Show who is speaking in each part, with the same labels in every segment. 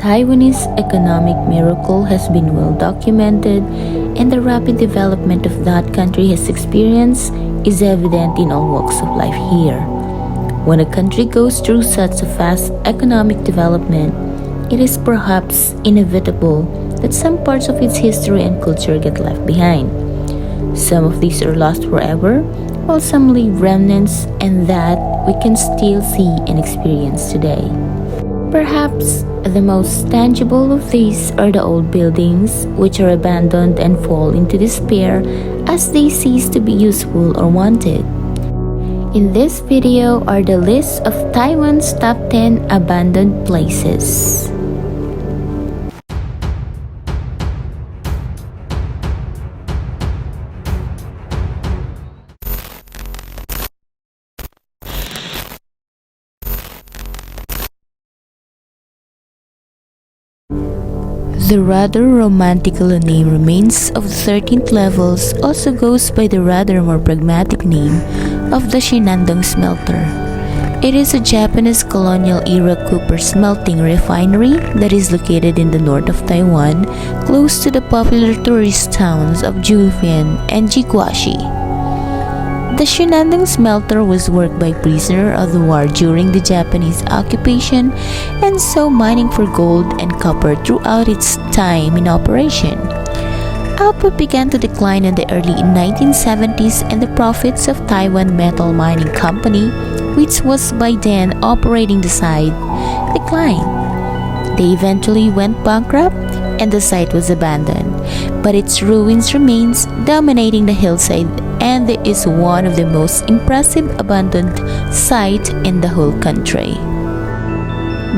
Speaker 1: Taiwanese economic miracle has been well documented, and the rapid development of that country has experienced is evident in all walks of life here. When a country goes through such a fast economic development, it is perhaps inevitable that some parts of its history and culture get left behind. Some of these are lost forever, while some leave remnants, and that we can still see and experience today. Perhaps the most tangible of these are the old buildings, which are abandoned and fall into despair as they cease to be useful or wanted. In this video are the lists of Taiwan's top 10 abandoned places. The rather romantical name remains of the 13th levels also goes by the rather more pragmatic name of the Shinandong Smelter. It is a Japanese colonial-era copper smelting refinery that is located in the north of Taiwan, close to the popular tourist towns of Julian and Jiguashi. The Shinandong Smelter was worked by prisoners of the war during the Japanese occupation and so mining for gold and copper throughout its time in operation. Output began to decline in the early 1970s, and the profits of Taiwan Metal Mining Company, which was by then operating the site, declined. They eventually went bankrupt and the site was abandoned, but its ruins remains dominating the hillside, and it is one of the most impressive abandoned sites in the whole country.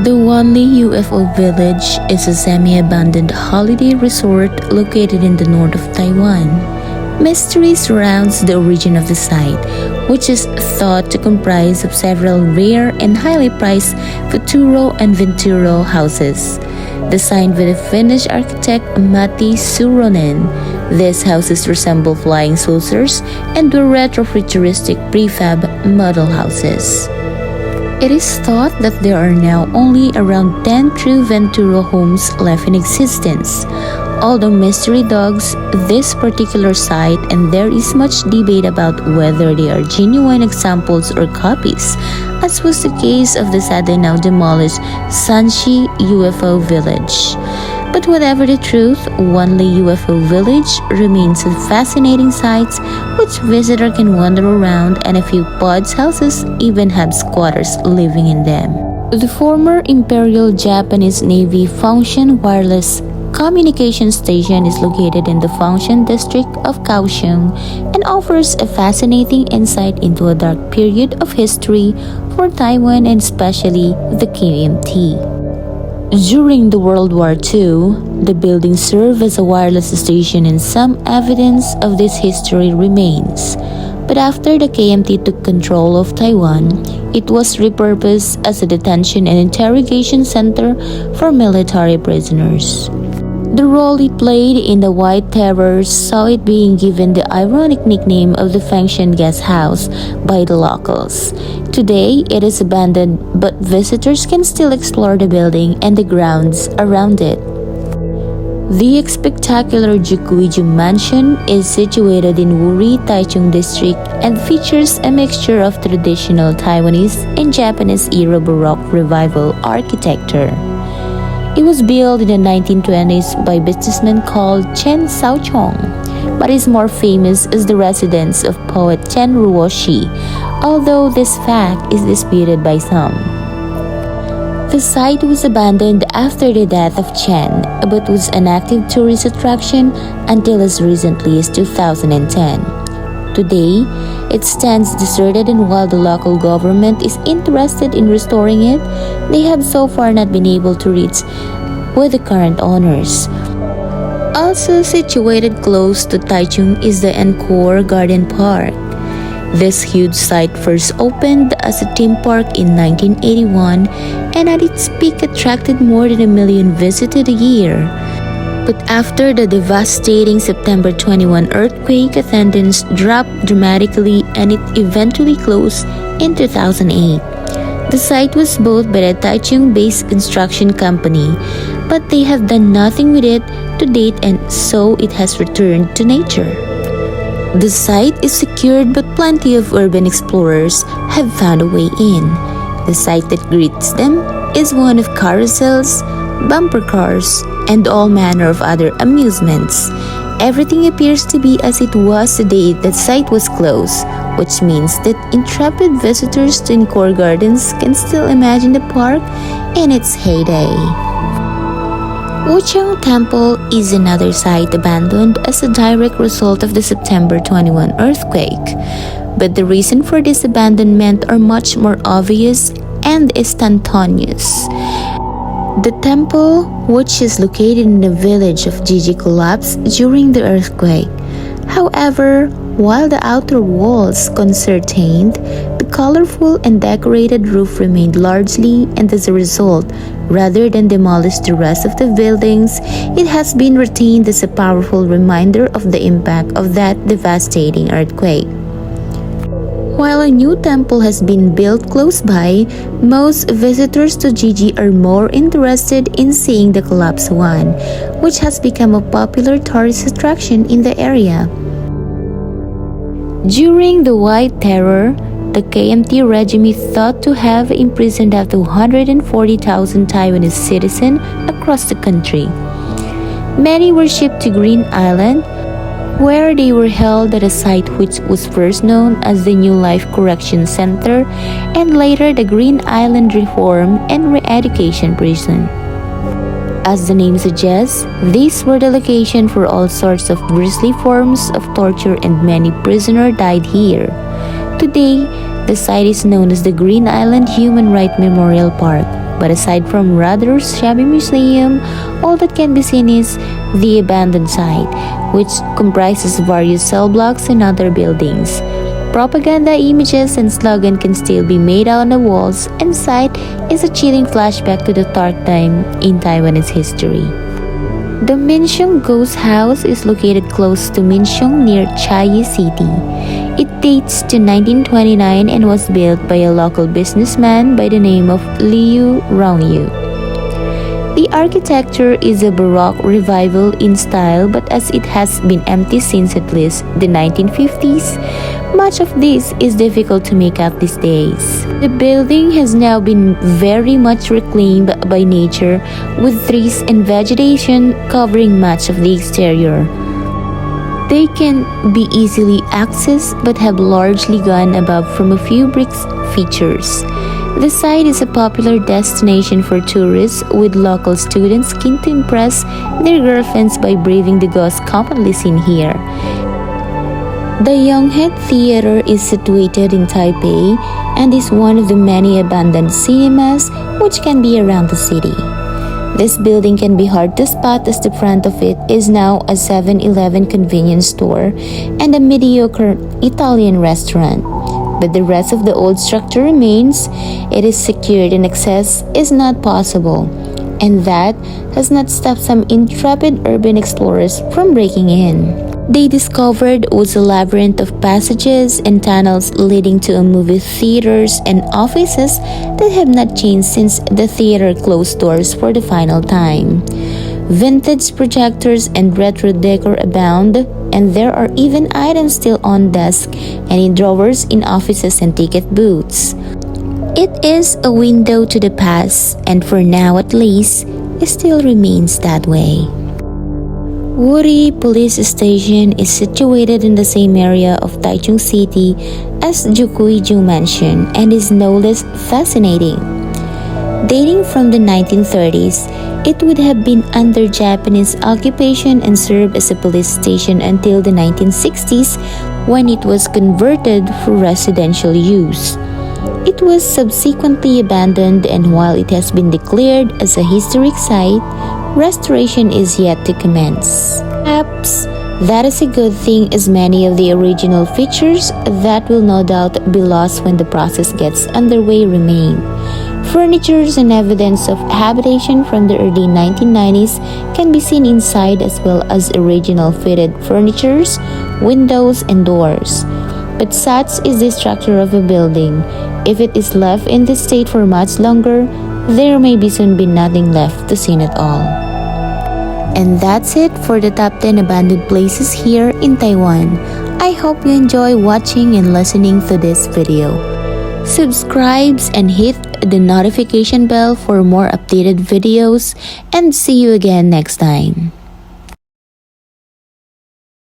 Speaker 1: The Wanli UFO Village is a semi-abandoned holiday resort located in the north of Taiwan. Mystery surrounds the origin of the site, which is thought to comprise of several rare and highly priced Futuro and Venturo houses. Designed by the Finnish architect Matti Suronen, these houses resemble flying saucers and were retro-futuristic prefab model houses. It is thought that there are now only around 10 true Venturo homes left in existence. Although mystery dogs this particular site, and there is much debate about whether they are genuine examples or copies, as was the case of the sadly now demolished Sanshi UFO Village. But whatever the truth, Wanli UFO Village remains a fascinating site which visitor can wander around, and a few pods houses even have squatters living in them. The former Imperial Japanese Navy Fengtian Wireless Communication Station is located in the Fengtian district of Kaohsiung and offers a fascinating insight into a dark period of history for Taiwan, and especially the KMT. During the World War II, the building served as a wireless station, and some evidence of this history remains. But after the KMT took control of Taiwan, it was repurposed as a detention and interrogation center for military prisoners. The role it played in the White Terror saw it being given the ironic nickname of the Fengtian Guest House by the locals. Today, it is abandoned, but visitors can still explore the building and the grounds around it. The spectacular Jukuiju Mansion is situated in Wuri, Taichung District, and features a mixture of traditional Taiwanese and Japanese-era Baroque Revival architecture. It was built in the 1920s by a businessman called Chen Shaochong, but is more famous as the residence of poet Chen Ruoshi, although this fact is disputed by some. The site was abandoned after the death of Chen, but was an active tourist attraction until as recently as 2010. Today, it stands deserted, and while the local government is interested in restoring it, they have so far not been able to reach with the current owners. Also situated close to Taichung is the Encore Garden Park. This huge site first opened as a theme park in 1981, and at its peak attracted more than 1 million visitors a year. But after the devastating September 21 earthquake, attendance dropped dramatically, and it eventually closed in 2008. The site was bought by a Taichung-based construction company, but they have done nothing with it to date, and so it has returned to nature. The site is secured, but plenty of urban explorers have found a way in. The sight that greets them is one of carousels, bumper cars, and all manner of other amusements. Everything appears to be as it was the day the site was closed, which means that intrepid visitors to Encore Gardens can still imagine the park in its heyday. Wuchang Temple is another site abandoned as a direct result of the September 21 earthquake. But the reason for this abandonment are much more obvious and instantaneous. The temple, which is located in the village of Jiji, collapsed during the earthquake. However, while the outer walls concertained, the colorful and decorated roof remained largely, and as a result, rather than demolish the rest of the buildings, it has been retained as a powerful reminder of the impact of that devastating earthquake. While a new temple has been built close by, most visitors to Jiji are more interested in seeing the collapsed one, which has become a popular tourist attraction in the area. During the White Terror, the KMT regime thought to have imprisoned up to 140,000 Taiwanese citizens across the country. Many were shipped to Green Island, where they were held at a site which was first known as the New Life Correction Center and later the Green Island Reform and Re-Education Prison. As the name suggests, these were the location for all sorts of grisly forms of torture, and many prisoners died here. Today, the site is known as the Green Island Human Rights Memorial Park. But aside from rather shabby museum, all that can be seen is the abandoned site, which comprises various cell blocks and other buildings. Propaganda images and slogans can still be made out on the walls, and site is a chilling flashback to the dark time in Taiwanese history. The Minxiong Ghost House is located close to Minxiong near Chiayi City. It dates to 1929 and was built by a local businessman by the name of Liu Rongyu. The architecture is a Baroque revival in style, but as it has been empty since at least the 1950s, much of this is difficult to make out these days. The building has now been very much reclaimed by nature, with trees and vegetation covering much of the exterior. They can be easily accessed but have largely gone above from a few bricks features. The site is a popular destination for tourists, with local students keen to impress their girlfriends by braving the ghosts commonly seen here. The Yonghead Theater is situated in Taipei and is one of the many abandoned cinemas which can be around the city. This building can be hard to spot as the front of it is now a 7-Eleven convenience store and a mediocre Italian restaurant. But the rest of the old structure remains. It is secured and access is not possible, and that has not stopped some intrepid urban explorers from breaking in. They discovered was a labyrinth of passages and tunnels leading to movie theaters and offices that have not changed since the theater closed doors for the final time. Vintage projectors and retro decor abound, and there are even items still on desk and in drawers in offices and ticket booths. It is a window to the past, and for now at least, it still remains that way. Wuri Police Station is situated in the same area of Taichung City as Jukuiju Mansion and is no less fascinating. Dating from the 1930s, it would have been under Japanese occupation and served as a police station until the 1960s, when it was converted for residential use. It was subsequently abandoned, and while it has been declared as a historic site, restoration is yet to commence. Perhaps that is a good thing, as many of the original features that will no doubt be lost when the process gets underway remain. Furnitures and evidence of habitation from the early 1990s can be seen inside, as well as original fitted furnitures, windows, and doors. But such is the structure of a building. If it is left in this state for much longer, there may soon be nothing left to see at all. And that's it for the top 10 abandoned places here in Taiwan. I hope you enjoy watching and listening to this video. Subscribe and hit the notification bell for more updated videos, and see you again next time.